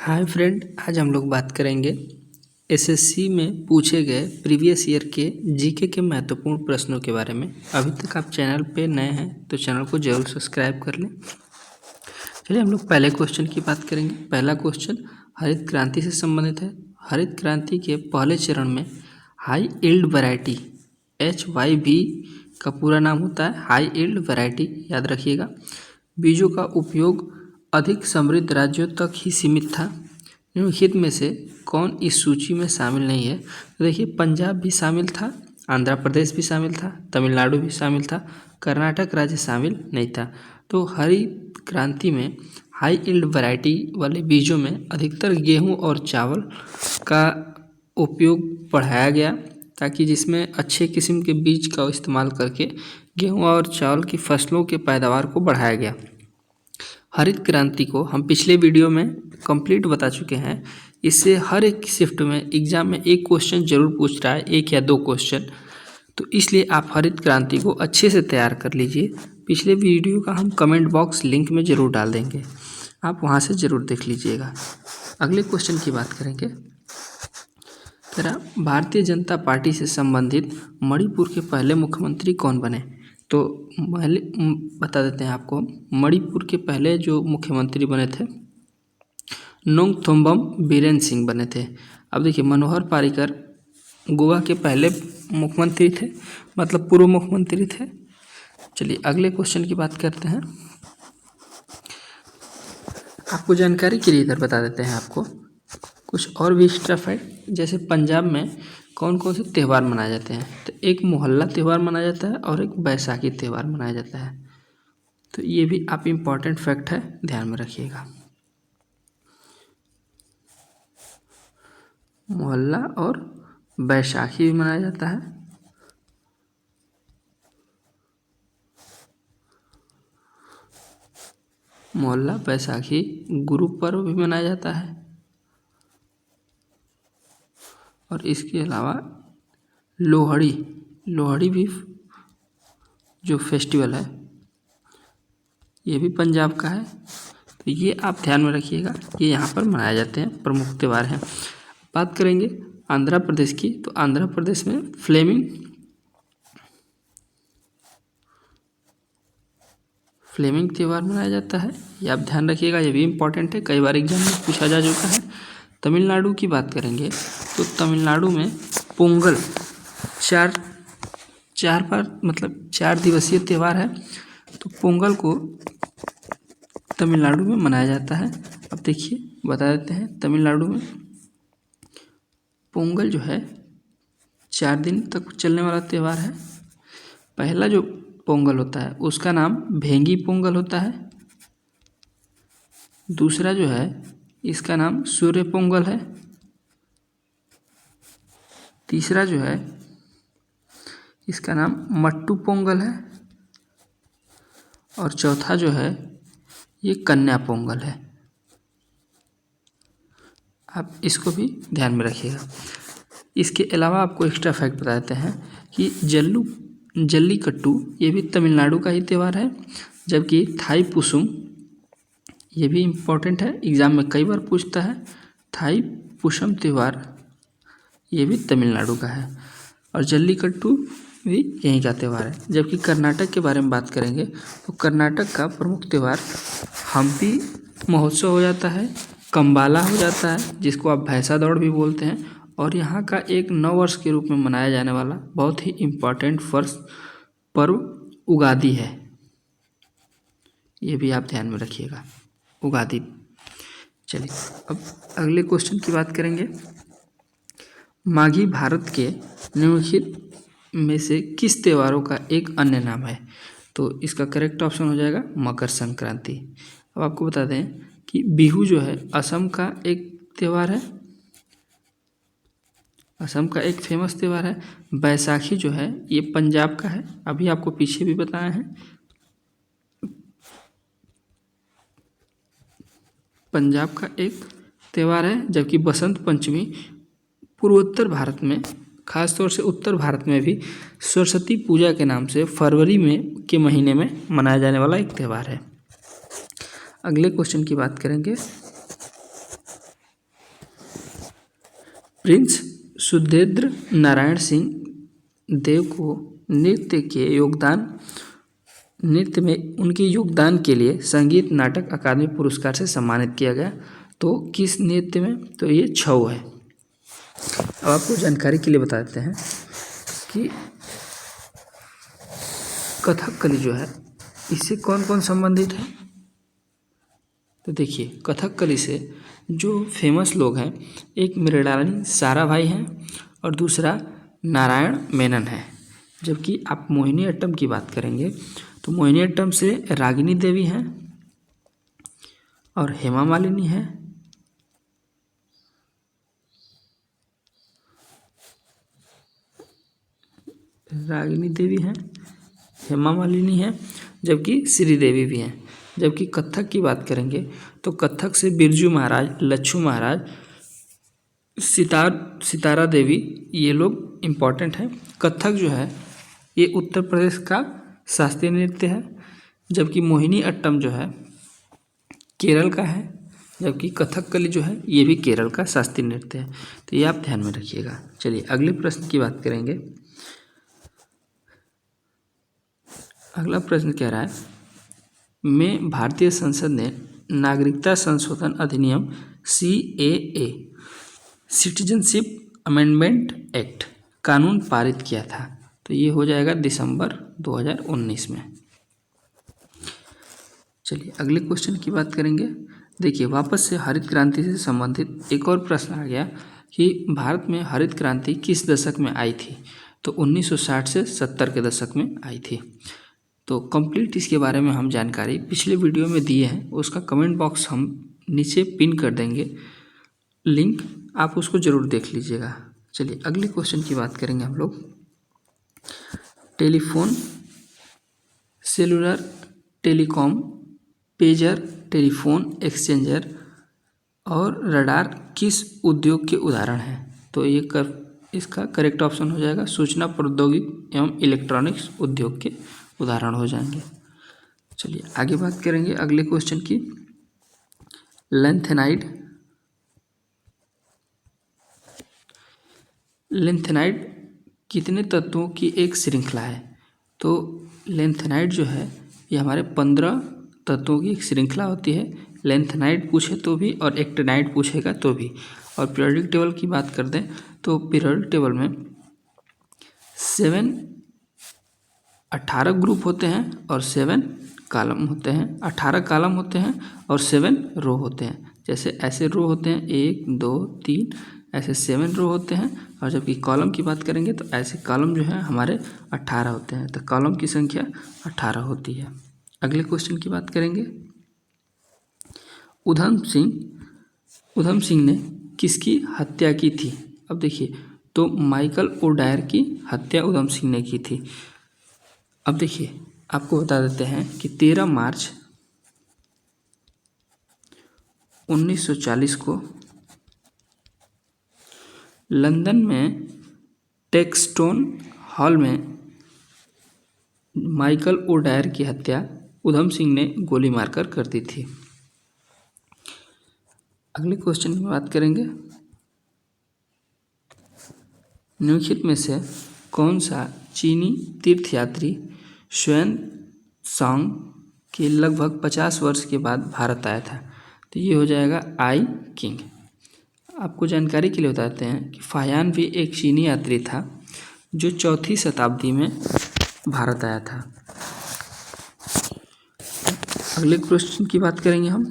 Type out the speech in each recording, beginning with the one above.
Hi friend, आज हम लोग बात करेंगे एसएससी में पूछे गए प्रीवियस ईयर के जीके के महत्वपूर्ण प्रश्नों के बारे में। अभी तक आप चैनल पे नए हैं तो चैनल को जरूर सब्सक्राइब कर लें। चलिए हम लोग पहले क्वेश्चन की बात करेंगे। पहला क्वेश्चन हरित क्रांति से संबंधित है। हरित क्रांति के पहले चरण में हाई यील्ड वैरायटी HYV का पूरा नाम होता है हाई यील्ड वैरायटी, याद रखिएगा। बीजों का उपयोग अधिक समृद्ध राज्यों तक ही सीमित था। निम्नलिखित में से कौन इस सूची में शामिल नहीं है? तो देखिए, पंजाब भी शामिल था, आंध्र प्रदेश भी शामिल था, तमिलनाडु भी शामिल था, कर्नाटक राज्य शामिल नहीं था। तो हरित क्रांति में हाई यील्ड वैरायटी वाले बीजों में अधिकतर गेहूं और चावल का उपयोग बढ़ाया गया, ताकि जिसमें अच्छे किस्म के बीज का इस्तेमाल करके गेहूं और चावल की फसलों के पैदावार को बढ़ाया गया। हरित क्रांति को हम पिछले वीडियो में कंप्लीट बता चुके हैं। इससे हर एक शिफ्ट में एग्जाम में एक क्वेश्चन जरूर पूछ रहा है, एक या दो क्वेश्चन। तो इसलिए आप हरित क्रांति को अच्छे से तैयार कर लीजिए। पिछले वीडियो का हम कमेंट बॉक्स लिंक में ज़रूर डाल देंगे, आप वहाँ से ज़रूर देख लीजिएगा। अगले क्वेश्चन की बात करेंगे। तेरा भारतीय जनता पार्टी से संबंधित मणिपुर के पहले मुख्यमंत्री कौन बने? तो पहले बता देते हैं आपको, मणिपुर के पहले जो मुख्यमंत्री बने थे नोंगथोम्बम बीरेन सिंह बने थे। अब देखिए, मनोहर पारिकर गोवा के पहले मुख्यमंत्री थे, मतलब पूर्व मुख्यमंत्री थे। चलिए अगले क्वेश्चन की बात करते हैं। आपको जानकारी के लिए इधर बता देते हैं आपको कुछ और भी एक्स्ट्रा फैक्ट। जैसे पंजाब में कौन कौन से त्यौहार मनाए जाते हैं? तो एक मोहल्ला त्यौहार मनाया जाता है और एक बैसाखी त्यौहार मनाया जाता है। तो ये भी आप इम्पॉर्टेंट फैक्ट है, ध्यान में रखिएगा। मोहल्ला और बैसाखी भी मनाया जाता है। मोहल्ला बैसाखी गुरु पर्व भी मनाया जाता है। और इसके अलावा लोहड़ी भी जो फेस्टिवल है ये भी पंजाब का है। तो ये आप ध्यान में रखिएगा, ये यहाँ पर मनाए जाते हैं, प्रमुख त्यौहार हैं। बात करेंगे आंध्र प्रदेश की, तो आंध्र प्रदेश में फ्लेमिंग त्यौहार मनाया जाता है, ये आप ध्यान रखिएगा, ये भी इम्पॉर्टेंट है, कई बार एग्जाम में पूछा जा चुका है। तमिलनाडु की बात करेंगे तो तमिलनाडु में पोंगल 4 दिवसीय त्यौहार है। तो पोंगल को तमिलनाडु में मनाया जाता है। अब देखिए बता देते हैं, तमिलनाडु में पोंगल जो है 4 दिन तक चलने वाला त्यौहार है। पहला जो पोंगल होता है उसका नाम भेंगी पोंगल होता है। दूसरा जो है इसका नाम सूर्य पोंगल है। तीसरा जो है इसका नाम मट्टू पोंगल है। और चौथा जो है ये कन्या पोंगल है। आप इसको भी ध्यान में रखिएगा। इसके अलावा आपको एक्स्ट्रा फैक्ट बताते हैं कि जल्लीकट्टू ये भी तमिलनाडु का ही त्यौहार है, जबकि थाई पुसुम ये भी इम्पोर्टेंट है, एग्जाम में कई बार पूछता है। थाई पुसम त्यौहार ये भी तमिलनाडु का है और जल्लीकट्टू भी यहीं का त्यौहार है। जबकि कर्नाटक के बारे में बात करेंगे तो कर्नाटक का प्रमुख त्यौहार हम्पी महोत्सव हो जाता है, कंबाला हो जाता है जिसको आप भैंसा दौड़ भी बोलते हैं, और यहाँ का एक नववर्ष के रूप में मनाया जाने वाला बहुत ही इम्पोर्टेंट पर्व उगादी है, ये भी आप ध्यान में रखिएगा, उगादी। चलिए अब अगले क्वेश्चन की बात करेंगे। माघी भारत के निम्नलिखित में से किस त्योहारों का एक अन्य नाम है? तो इसका करेक्ट ऑप्शन हो जाएगा मकर संक्रांति। अब आपको बता दें कि बिहू जो है असम का एक त्यौहार है, असम का एक फेमस त्यौहार है। बैसाखी जो है ये पंजाब का है, अभी आपको पीछे भी बताया है, पंजाब का एक त्यौहार है। जबकि बसंत पंचमी पूर्वोत्तर भारत में, खासतौर से उत्तर भारत में भी सरस्वती पूजा के नाम से फरवरी के महीने में मनाया जाने वाला एक त्यौहार है। अगले क्वेश्चन की बात करेंगे। प्रिंस सुधेंद्र नारायण सिंह देव को नृत्य में उनके योगदान के लिए संगीत नाटक अकादमी पुरस्कार से सम्मानित किया गया। तो किस नृत्य में? तो ये छऊ है। अब आपको जानकारी के लिए बता देते हैं कि कथकली जो है इससे कौन कौन संबंधित है। तो देखिए, कथकली से जो फेमस लोग हैं, एक मृणालिनी साराभाई हैं और दूसरा नारायण मेनन है। जबकि आप मोहिनी अट्टम की बात करेंगे तो मोहिनी अट्टम से रागिनी देवी हैं और हेमा मालिनी है। रागिनी देवी हैं, हेमा मालिनी है, जबकि श्रीदेवी भी हैं। जबकि कथक की बात करेंगे तो कथक से बिरजू महाराज, लच्छू महाराज, सितारा देवी, ये लोग इम्पॉर्टेंट हैं। कथक जो है ये उत्तर प्रदेश का शास्त्रीय नृत्य है, जबकि मोहिनी अट्टम जो है केरल का है, जबकि कथकली जो है ये भी केरल का शास्त्रीय नृत्य है। तो ये आप ध्यान में रखिएगा। चलिए अगले प्रश्न की बात करेंगे। अगला प्रश्न कह रहा है, में भारतीय संसद ने नागरिकता संशोधन अधिनियम CAA सिटीजनशिप अमेंडमेंट एक्ट कानून पारित किया था। तो ये हो जाएगा दिसंबर 2019 में। चलिए अगले क्वेश्चन की बात करेंगे। देखिए, वापस से हरित क्रांति से संबंधित एक और प्रश्न आ गया कि भारत में हरित क्रांति किस दशक में आई थी। तो 1960 से 70 के दशक में आई थी। तो कंप्लीट इसके बारे में हम जानकारी पिछले वीडियो में दिए हैं, उसका कमेंट बॉक्स हम नीचे पिन कर देंगे लिंक, आप उसको ज़रूर देख लीजिएगा। चलिए अगले क्वेश्चन की बात करेंगे हम लोग। Telephone, cellular, telecom, pager, telephone exchanger और रडार किस उद्योग के उदाहरण हैं। तो ये इसका करेक्ट ऑप्शन हो जाएगा सूचना प्रौद्योगिकी एवं इलेक्ट्रॉनिक्स उद्योग के उदाहरण हो जाएंगे। चलिए आगे बात करेंगे अगले क्वेश्चन की। लेंथेनाइड कितने तत्वों की एक श्रृंखला है। तो लेंथेनाइड जो है ये हमारे 15 तत्वों की एक श्रृंखला होती है। लेंथेनाइड पूछे तो भी और एक्टिनाइड पूछेगा तो भी। और पीरियोडिक टेबल की बात कर दें तो पीरियोडिक टेबल में 18 ग्रुप होते हैं और 7 कॉलम होते हैं। 18 कॉलम होते हैं और 7 रो होते हैं। जैसे ऐसे रो होते हैं 1 2 3, ऐसे 7 रो होते हैं। और जबकि कॉलम की बात करेंगे तो ऐसे कॉलम जो है हमारे 18 होते हैं। तो कॉलम की संख्या 18 होती है। अगले क्वेश्चन की बात करेंगे। उधम सिंह ने किसकी हत्या की थी। अब देखिए, तो माइकल ओडायर की हत्या उधम सिंह ने की थी। अब देखिए, आपको बता देते हैं कि 13 मार्च 1940 को लंदन में टेक्सटोन हॉल में माइकल ओडायर की हत्या उधम सिंह ने गोली मारकर कर दी थी। अगले क्वेश्चन की बात करेंगे। निम्नलिखित में से कौन सा चीनी तीर्थयात्री ह्वेन-त्सांग के लगभग 50 वर्ष के बाद भारत आया था। तो ये हो जाएगा आई किंग। आपको जानकारी के लिए बताते हैं कि फाहियान भी एक चीनी यात्री था जो 4वीं शताब्दी में भारत आया था। अगले क्वेश्चन की बात करेंगे हम।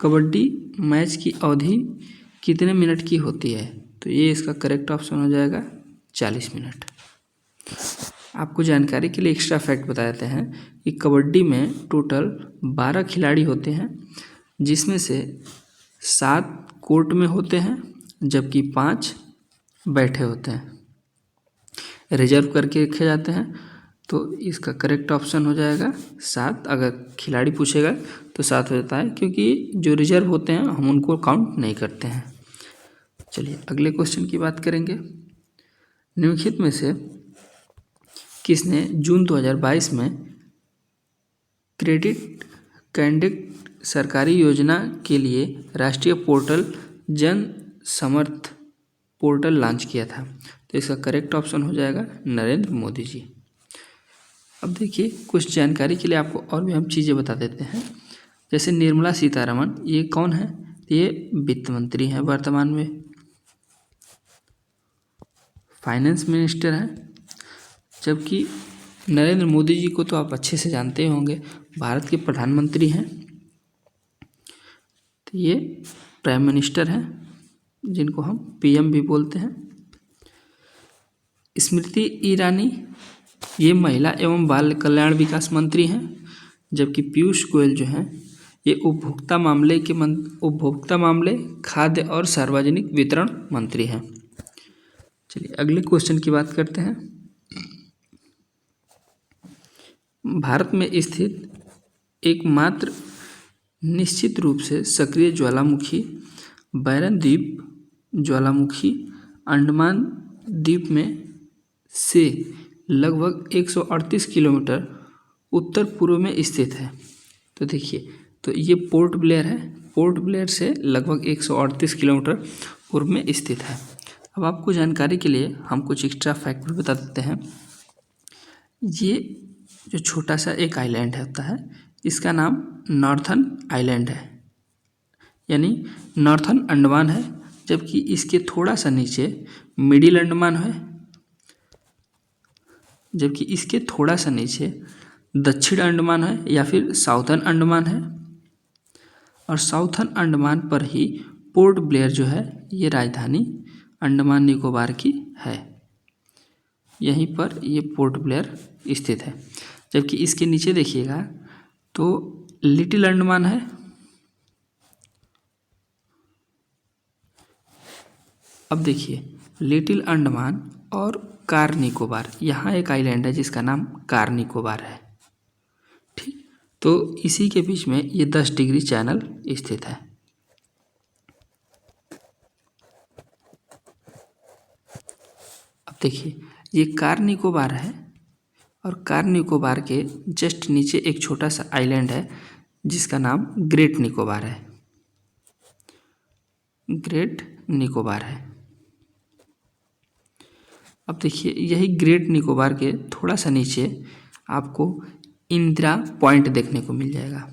कबड्डी मैच की अवधि कितने मिनट की होती है। तो ये इसका करेक्ट ऑप्शन हो जाएगा 40 मिनट। आपको जानकारी के लिए एक्स्ट्रा फैक्ट बता देते हैं कि कबड्डी में टोटल 12 खिलाड़ी होते हैं, जिसमें से 7 कोर्ट में होते हैं जबकि 5 बैठे होते हैं, रिजर्व करके रखे जाते हैं। तो इसका करेक्ट ऑप्शन हो जाएगा 7। अगर खिलाड़ी पूछेगा तो 7 हो जाता है, क्योंकि जो रिजर्व होते हैं हम उनको काउंट नहीं करते हैं। चलिए अगले क्वेश्चन की बात करेंगे। निम्नलिखित में से किसने जून 2022 में क्रेडिट सरकारी योजना के लिए राष्ट्रीय पोर्टल जन समर्थ पोर्टल लॉन्च किया था? तो इसका करेक्ट ऑप्शन हो जाएगा नरेंद्र मोदी जी। अब देखिए कुछ जानकारी के लिए आपको और भी हम चीज़ें बता देते हैं। जैसे निर्मला सीतारमण, ये कौन है? ये वित्त मंत्री हैं, वर्तमान में फाइनेंस मिनिस्टर हैं। जबकि नरेंद्र मोदी जी को तो आप अच्छे से जानते होंगे, भारत के प्रधानमंत्री हैं। तो ये प्राइम मिनिस्टर हैं, जिनको हम पीएम भी बोलते हैं। स्मृति ईरानी, ये महिला एवं बाल कल्याण विकास मंत्री हैं। जबकि पीयूष गोयल जो हैं, ये उपभोक्ता मामले, खाद्य और सार्वजनिक वितरण मंत्री हैं। चलिए अगले क्वेश्चन की बात करते हैं। भारत में स्थित एकमात्र निश्चित रूप से सक्रिय ज्वालामुखी बैरन द्वीप ज्वालामुखी अंडमान द्वीप में से लगभग 138 किलोमीटर उत्तर पूर्व में स्थित है। तो देखिए, तो ये पोर्ट ब्लेयर है। पोर्ट ब्लेयर से लगभग 138 किलोमीटर पूर्व में स्थित है। अब आपको जानकारी के लिए हम कुछ एक्स्ट्रा फैक्ट भी बता देते हैं। ये जो छोटा सा एक आइलैंड होता है, इसका नाम नॉर्थन आइलैंड है, यानी नॉर्थन अंडमान है। जबकि इसके थोड़ा सा नीचे मिडिल अंडमान है, जबकि इसके थोड़ा सा नीचे दक्षिण अंडमान है या फिर साउथर्न अंडमान है। और साउथर्न अंडमान पर ही पोर्ट ब्लेयर जो है, ये राजधानी अंडमान निकोबार की है। यहीं पर ये पोर्ट ब्लेयर स्थित है। जबकि इसके नीचे देखिएगा तो लिटिल अंडमान है। अब देखिए, लिटिल अंडमान और कार निकोबार, यहाँ एक आइलैंड है जिसका नाम कार निकोबार है। ठीक, तो इसी के बीच में ये 10 डिग्री चैनल स्थित है। अब देखिए, ये कार निकोबार है और कार निकोबार के जस्ट नीचे एक छोटा सा आइलैंड है जिसका नाम ग्रेट निकोबार है। ग्रेट निकोबार है। अब देखिए, यही ग्रेट निकोबार के थोड़ा सा नीचे आपको इंदिरा पॉइंट देखने को मिल जाएगा।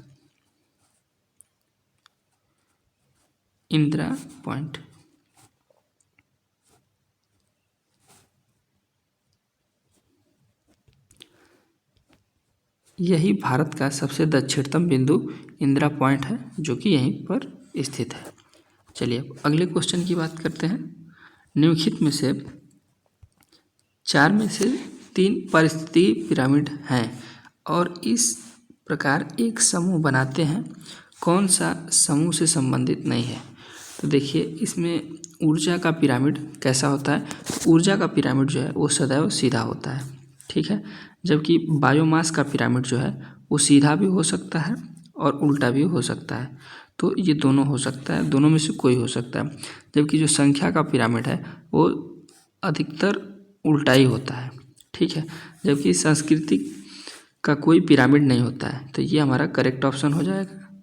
इंदिरा पॉइंट, यही भारत का सबसे दक्षिणतम बिंदु इंदिरा पॉइंट है, जो कि यहीं पर स्थित है। चलिए अब अगले क्वेश्चन की बात करते हैं। निम्नलिखित में से 4 में से 3 पारिस्थितिकी पिरामिड हैं और इस प्रकार एक समूह बनाते हैं, कौन सा समूह से संबंधित नहीं है? तो देखिए, इसमें ऊर्जा का पिरामिड कैसा होता है? तो ऊर्जा का पिरामिड जो है वो सदैव सीधा होता है, ठीक है। जबकि बायोमास का पिरामिड जो है वो सीधा भी हो सकता है और उल्टा भी हो सकता है। तो ये दोनों हो सकता है, दोनों में से कोई हो सकता है। जबकि जो संख्या का पिरामिड है वो अधिकतर उल्टा ही होता है, ठीक है। जबकि संस्कृति का कोई पिरामिड नहीं होता है। तो ये हमारा करेक्ट ऑप्शन हो जाएगा,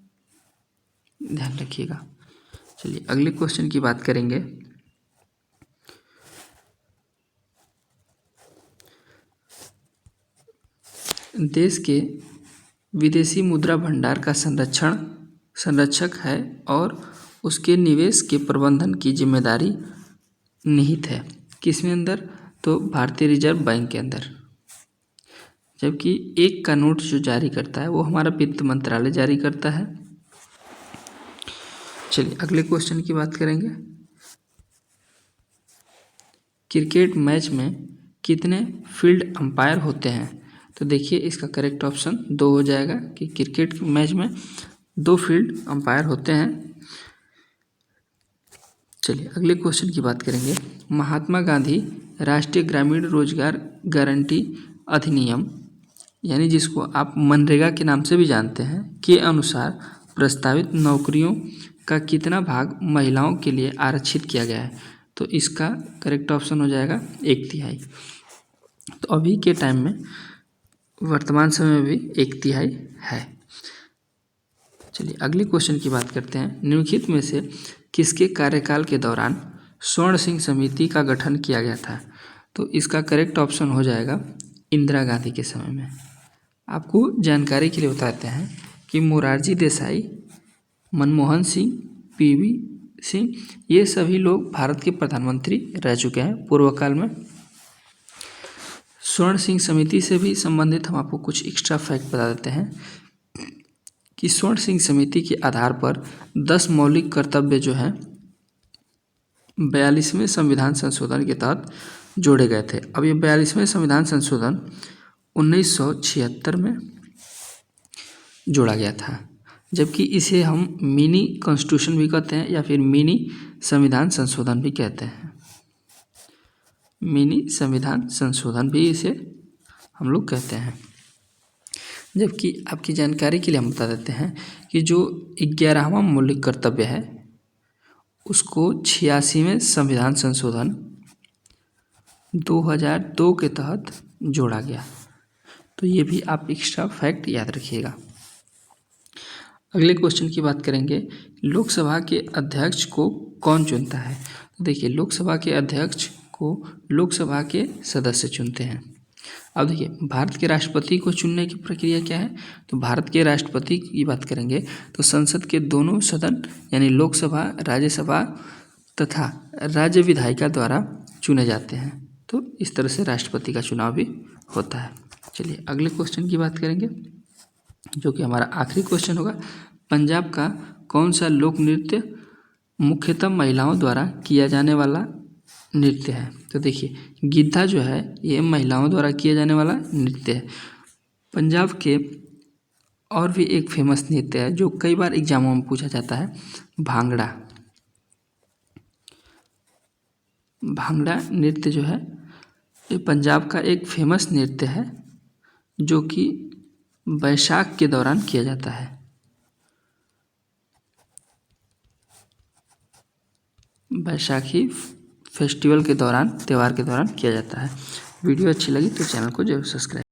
ध्यान रखिएगा। चलिए अगले क्वेश्चन की बात करेंगे। देश के विदेशी मुद्रा भंडार का संरक्षक है और उसके निवेश के प्रबंधन की जिम्मेदारी निहित है किसमें अंदर? तो भारतीय रिजर्व बैंक के अंदर। जबकि 1 का नोट जो जारी करता है वो हमारा वित्त मंत्रालय जारी करता है। चलिए अगले क्वेश्चन की बात करेंगे। क्रिकेट मैच में कितने फील्ड अंपायर होते हैं? तो देखिए, इसका करेक्ट ऑप्शन 2 हो जाएगा कि क्रिकेट मैच में 2 फील्ड अंपायर होते हैं। चलिए अगले क्वेश्चन की बात करेंगे। महात्मा गांधी राष्ट्रीय ग्रामीण रोजगार गारंटी अधिनियम, यानी जिसको आप मनरेगा के नाम से भी जानते हैं, के अनुसार प्रस्तावित नौकरियों का कितना भाग महिलाओं के लिए आरक्षित किया गया है? तो इसका करेक्ट ऑप्शन हो जाएगा 1/3। तो अभी के टाइम में वर्तमान समय में भी 1/3 है। चलिए अगले क्वेश्चन की बात करते हैं। निम्नलिखित में से किसके कार्यकाल के दौरान स्वर्ण सिंह समिति का गठन किया गया था? तो इसका करेक्ट ऑप्शन हो जाएगा इंदिरा गांधी के समय में। आपको जानकारी के लिए बताते हैं कि मोरारजी देसाई, मनमोहन सिंह, पीवी सिंह, ये सभी लोग भारत के प्रधानमंत्री रह चुके हैं पूर्व काल में। स्वर्ण सिंह समिति से भी संबंधित हम आपको कुछ एक्स्ट्रा फैक्ट बता देते हैं कि स्वर्ण सिंह समिति के आधार पर 10 मौलिक कर्तव्य जो हैं 42वें संविधान संशोधन के तहत जोड़े गए थे। अब ये 42वें संविधान संशोधन 1976 में जोड़ा गया था, जबकि इसे हम मिनी कॉन्स्टिट्यूशन भी कहते हैं या फिर मिनी संविधान संशोधन भी कहते हैं। मिनी संविधान संशोधन भी इसे हम लोग कहते हैं। जबकि आपकी जानकारी के लिए हम बता देते हैं कि जो 11वां मौलिक कर्तव्य है उसको 86वें संविधान संशोधन 2002 के तहत जोड़ा गया। तो ये भी आप एक्स्ट्रा फैक्ट याद रखिएगा। अगले क्वेश्चन की बात करेंगे, लोकसभा के अध्यक्ष को कौन चुनता है? तो देखिए, लोकसभा के अध्यक्ष को लोकसभा के सदस्य चुनते हैं। अब देखिए, भारत के राष्ट्रपति को चुनने की प्रक्रिया क्या है? तो भारत के राष्ट्रपति की बात करेंगे तो संसद के दोनों सदन यानी लोकसभा, राज्यसभा तथा राज्य विधायिका द्वारा चुने जाते हैं। तो इस तरह से राष्ट्रपति का चुनाव भी होता है। चलिए अगले क्वेश्चन की बात करेंगे, जो कि हमारा आखिरी क्वेश्चन होगा। पंजाब का कौन सा लोक नृत्य मुख्यतः महिलाओं द्वारा किया जाने वाला नृत्य है? तो देखिए, गिद्धा जो है ये महिलाओं द्वारा किया जाने वाला नृत्य है। पंजाब के और भी एक फेमस नृत्य है जो कई बार एग्जामों में पूछा जाता है, भांगड़ा। भांगड़ा नृत्य जो है ये पंजाब का एक फेमस नृत्य है जो कि बैसाख के दौरान किया जाता है। बैसाखी फेस्टिवल के दौरान, त्यौहार के दौरान किया जाता है। वीडियो अच्छी लगी तो चैनल को जरूर सब्सक्राइब